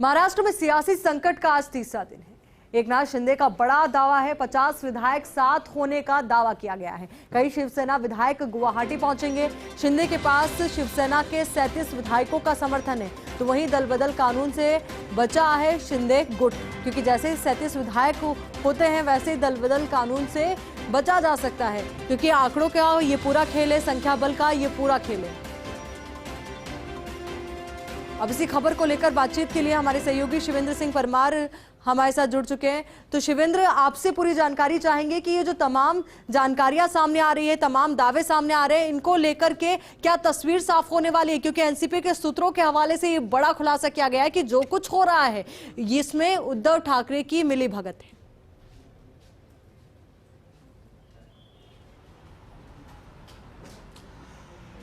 महाराष्ट्र में सियासी संकट का आज तीसरा दिन है। एकनाथ शिंदे का बड़ा दावा है, 50 विधायक साथ होने का दावा किया गया है। कई शिवसेना विधायक गुवाहाटी पहुंचेंगे। शिंदे के पास शिवसेना के 37 विधायकों का समर्थन है, तो वहीं दल बदल कानून से बचा है शिंदे गुट, क्योंकि जैसे 37 विधायक होते हैं वैसे ही दल बदल कानून से बचा जा सकता है, क्योंकि आंकड़ों का ये पूरा खेल है, संख्या बल का ये पूरा खेल है। अब इसी खबर को लेकर बातचीत के लिए हमारे सहयोगी शिवेंद्र सिंह परमार हमारे साथ जुड़ चुके हैं। तो शिवेंद्र, आपसे पूरी जानकारी चाहेंगे कि ये जो तमाम जानकारियां सामने आ रही है, तमाम दावे सामने आ रहे हैं, इनको लेकर के क्या तस्वीर साफ होने वाली है? क्योंकि एनसीपी के सूत्रों के हवाले से ये बड़ा खुलासा किया गया है कि जो कुछ हो रहा है इसमें उद्धव ठाकरे की मिलीभगत है।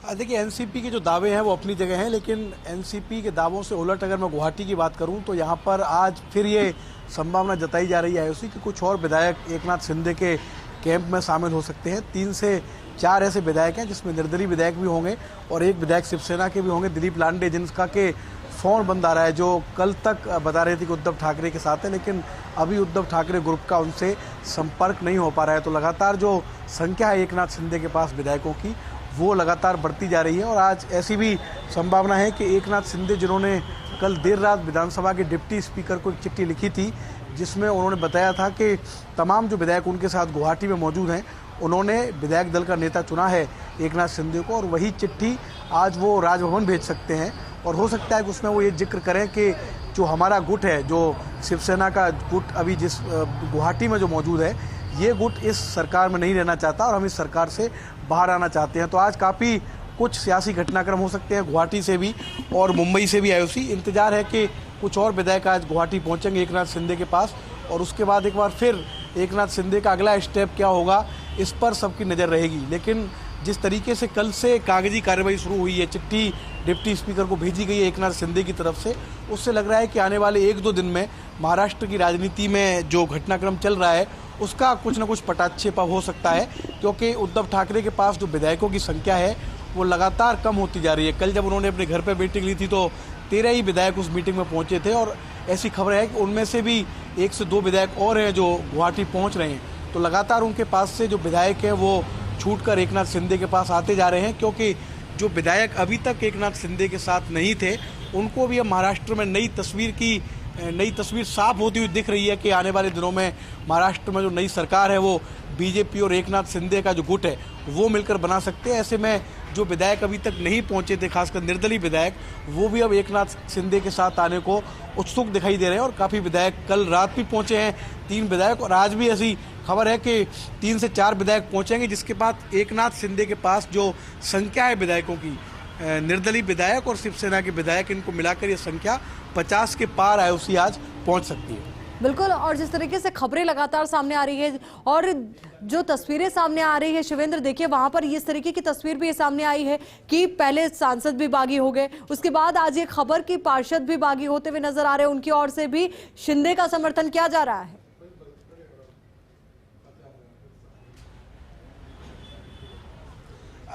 देखिए, एनसीपी के जो दावे हैं वो अपनी जगह हैं, लेकिन एनसीपी के दावों से उलट अगर मैं गुवाहाटी की बात करूं तो यहां पर आज फिर ये संभावना जताई जा रही है उसी कि कुछ और विधायक एकनाथ शिंदे के कैंप में शामिल हो सकते हैं। 3 से 4 ऐसे विधायक हैं जिसमें निर्दलीय विधायक भी होंगे और एक विधायक शिवसेना के भी होंगे, दिलीप लांडे, जिनका के फोन बंद आ रहा है, जो कल तक बता रहे थे कि उद्धव ठाकरे के साथ है, लेकिन अभी उद्धव ठाकरे ग्रुप का उनसे संपर्क नहीं हो पा रहा है। तो लगातार जो संख्या है एकनाथ शिंदे के पास विधायकों की वो लगातार बढ़ती जा रही है और आज ऐसी भी संभावना है कि एकनाथ शिंदे, जिन्होंने कल देर रात विधानसभा के डिप्टी स्पीकर को एक चिट्ठी लिखी थी जिसमें उन्होंने बताया था कि तमाम जो विधायक उनके साथ गुवाहाटी में मौजूद हैं उन्होंने विधायक दल का नेता चुना है एकनाथ शिंदे को, और वही चिट्ठी आज वो राजभवन भेज सकते हैं। और हो सकता है कि उसमें वो ये जिक्र करें कि जो हमारा गुट है, जो शिवसेना का गुट अभी जिस गुवाहाटी में जो मौजूद है, ये गुट इस सरकार में नहीं रहना चाहता और हम इस सरकार से बाहर आना चाहते हैं। तो आज काफ़ी कुछ सियासी घटनाक्रम हो सकते हैं, गुवाहाटी से भी और मुंबई से भी आयोसी। इंतजार है कि कुछ और विधायक आज गुवाहाटी पहुंचेंगे एकनाथ शिंदे के पास, और उसके बाद एक बार फिर एकनाथ शिंदे का अगला स्टेप क्या होगा इस पर सबकी नज़र रहेगी। लेकिन जिस तरीके से कल से कागजी कार्रवाई शुरू हुई है, चिट्ठी डिप्टी स्पीकर को भेजी गई है एकनाथ शिंदे की तरफ से, उससे लग रहा है कि आने वाले 1-2 दिन में महाराष्ट्र की राजनीति में जो घटनाक्रम चल रहा है उसका कुछ न कुछ पटाक्षेप हो सकता है, क्योंकि उद्धव ठाकरे के पास जो विधायकों की संख्या है वो लगातार कम होती जा रही है। कल जब उन्होंने अपने घर पर मीटिंग ली थी तो 13 ही विधायक उस मीटिंग में पहुंचे थे, और ऐसी खबर है कि उनमें से भी 1 से 2 विधायक और हैं जो गुवाहाटी पहुंच रहे हैं। तो लगातार उनके पास से जो विधायक हैं वो छूटकर एकनाथ शिंदे के पास आते जा रहे हैं, क्योंकि जो विधायक अभी तक एकनाथ शिंदे के साथ नहीं थे उनको भी अब महाराष्ट्र में नई तस्वीर साफ होती हुई दिख रही है कि आने वाले दिनों में महाराष्ट्र में जो नई सरकार है वो बीजेपी और एकनाथ शिंदे का जो गुट है वो मिलकर बना सकते हैं। ऐसे में जो विधायक अभी तक नहीं पहुंचे थे, खासकर निर्दलीय विधायक, वो भी अब एकनाथ शिंदे के साथ आने को उत्सुक दिखाई दे रहे हैं। और काफ़ी विधायक कल रात भी पहुंचे हैं, 3 विधायक, और आज भी ऐसी खबर है कि 3 से 4 विधायक पहुंचेंगे, जिसके बाद एकनाथ शिंदे के पास जो संख्या है विधायकों की, निर्दलीय विधायक और शिवसेना के विधायक, इनको मिलाकर ये संख्या 50 के पार आयोसी आज पहुंच सकती है। बिल्कुल, और जिस तरीके से खबरें लगातार सामने आ रही है और जो तस्वीरें सामने आ रही है शिवेंद्र, देखिए वहां पर इस तरीके की तस्वीर भी सामने आई है कि पहले सांसद भी बागी हो गए, उसके बाद आज ये खबर की पार्षद भी बागी होते हुए नजर आ रहे हैं, उनकी ओर से भी शिंदे का समर्थन किया जा रहा है।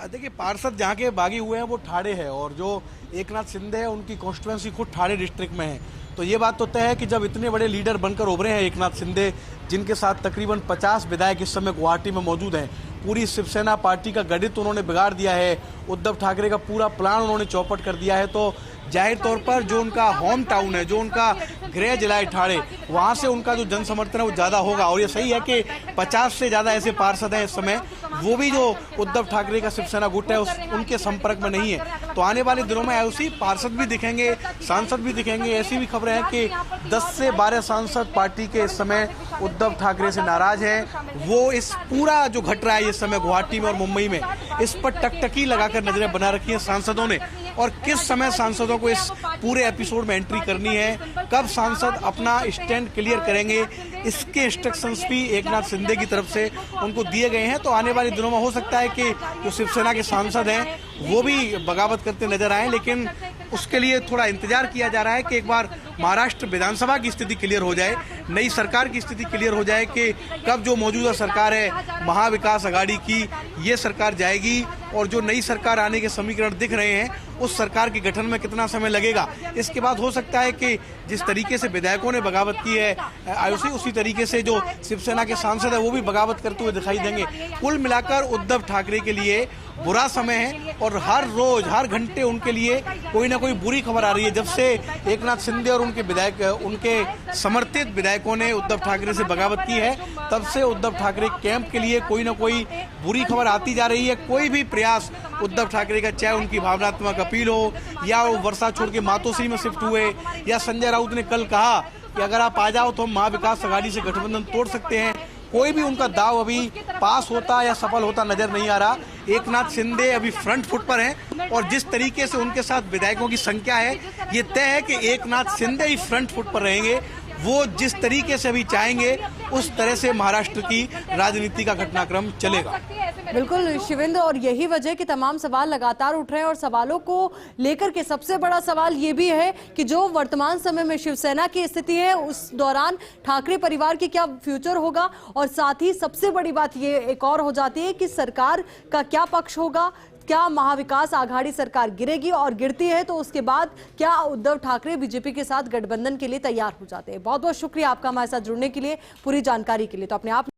देखिए, पार्षद जहाँ के बागी हुए हैं वो ठाणे है, और जो एकनाथ शिंदे है उनकी कॉन्स्टिट्यूएंसी खुद ठाणे डिस्ट्रिक्ट में है। तो ये बात तो तय है कि जब इतने बड़े लीडर बनकर उभरे हैं एकनाथ शिंदे, जिनके साथ तकरीबन 50 विधायक इस समय गुवाहाटी में मौजूद हैं, पूरी शिवसेना पार्टी का गठित उन्होंने बिगाड़ दिया है, उद्धव ठाकरे का पूरा प्लान उन्होंने चौपट कर दिया है, तो जाहिर तौर पर जो उनका होम टाउन है, जो उनका गृह जिला है ठाणे, वहाँ से उनका जो जन समर्थन है वो ज़्यादा होगा। और ये सही है कि 50 से ज़्यादा ऐसे पार्षद हैं इस समय, वो भी जो उद्धव ठाकरे का शिवसेना गुट है उनके संपर्क में नहीं है। तो आने वाले दिनों में आयोसी पार्षद भी दिखेंगे, सांसद भी दिखेंगे। ऐसी भी खबरें हैं कि 10 से 12 सांसद पार्टी के इस समय उद्धव ठाकरे से नाराज हैं। वो इस पूरा जो घट रहा है इस समय गुवाहाटी में और मुंबई में, इस पर टकटकी लगाकर नजरें बना रखी है सांसदों ने, और किस समय सांसदों को इस पूरे एपिसोड में एंट्री करनी है, कब सांसद अपना स्टैंड क्लियर करेंगे, इसके इंस्ट्रक्शंस भी एकनाथ शिंदे की तरफ से उनको दिए गए हैं। तो आने वाले दिनों में हो सकता है कि जो शिवसेना के सांसद हैं वो भी बगावत करते नजर आए, लेकिन उसके लिए थोड़ा इंतजार किया जा रहा है कि एक बार महाराष्ट्र विधानसभा की स्थिति क्लियर हो जाए, नई सरकार की स्थिति क्लियर हो जाए कि कब जो मौजूदा सरकार है महाविकास आघाड़ी की, ये सरकार जाएगी और जो नई सरकार आने के समीकरण दिख रहे हैं, उस सरकार के गठन में कितना समय लगेगा। इसके बाद हो सकता है कि जिस तरीके से विधायकों ने बगावत की है आयुषी, उसी तरीके से जो शिवसेना के सांसद है वो भी बगावत करते हुए दिखाई देंगे। कुल मिलाकर उद्धव ठाकरे के लिए बुरा समय है और हर रोज हर घंटे उनके लिए कोई ना कोई बुरी खबर आ रही है। जब से एकनाथ शिंदे और उनके समर्थित विधायकों ने उद्धव ठाकरे से बगावत की है, तब से उद्धव ठाकरे कैंप के लिए कोई ना कोई बुरी खबर आती जा रही है। कोई भी प्रयास उद्धव ठाकरे का, चाहे उनकी भावनात्मक अपील हो या वो वर्षा छोड़ के मातोश्री में शिफ्ट हुए, या संजय राउत ने कल कहा कि अगर आप आ जाओ तो हम महाविकास अघाड़ी से गठबंधन तोड़ सकते हैं, कोई भी उनका दाव अभी पास होता या सफल होता नजर नहीं आ रहा। एकनाथ शिंदे अभी फ्रंट फुट पर हैं और जिस तरीके से उनके साथ विधायकों की संख्या है, ये तय है कि एकनाथ शिंदे ही फ्रंट फुट पर रहेंगे। वो जिस तरीके से अभी चाहेंगे उस तरह से महाराष्ट्र की राजनीति का घटनाक्रम चलेगा। बिल्कुल शिवेंद्र, और यही वजह कि तमाम सवाल लगातार उठ रहे हैं और सवालों को लेकर के सबसे बड़ा सवाल ये भी है कि जो वर्तमान समय में शिवसेना की स्थिति है उस दौरान ठाकरे परिवार की क्या फ्यूचर होगा, और साथ ही सबसे बड़ी बात ये एक और हो जाती है कि सरकार का क्या पक्ष होगा। क्या महाविकास आघाड़ी सरकार गिरेगी, और गिरती है तो उसके बाद क्या उद्धव ठाकरे बीजेपी के साथ गठबंधन के लिए तैयार हो जाते हैं। बहुत बहुत शुक्रिया आपका हमारे साथ जुड़ने के लिए, पूरी जानकारी के लिए। तो अपने आप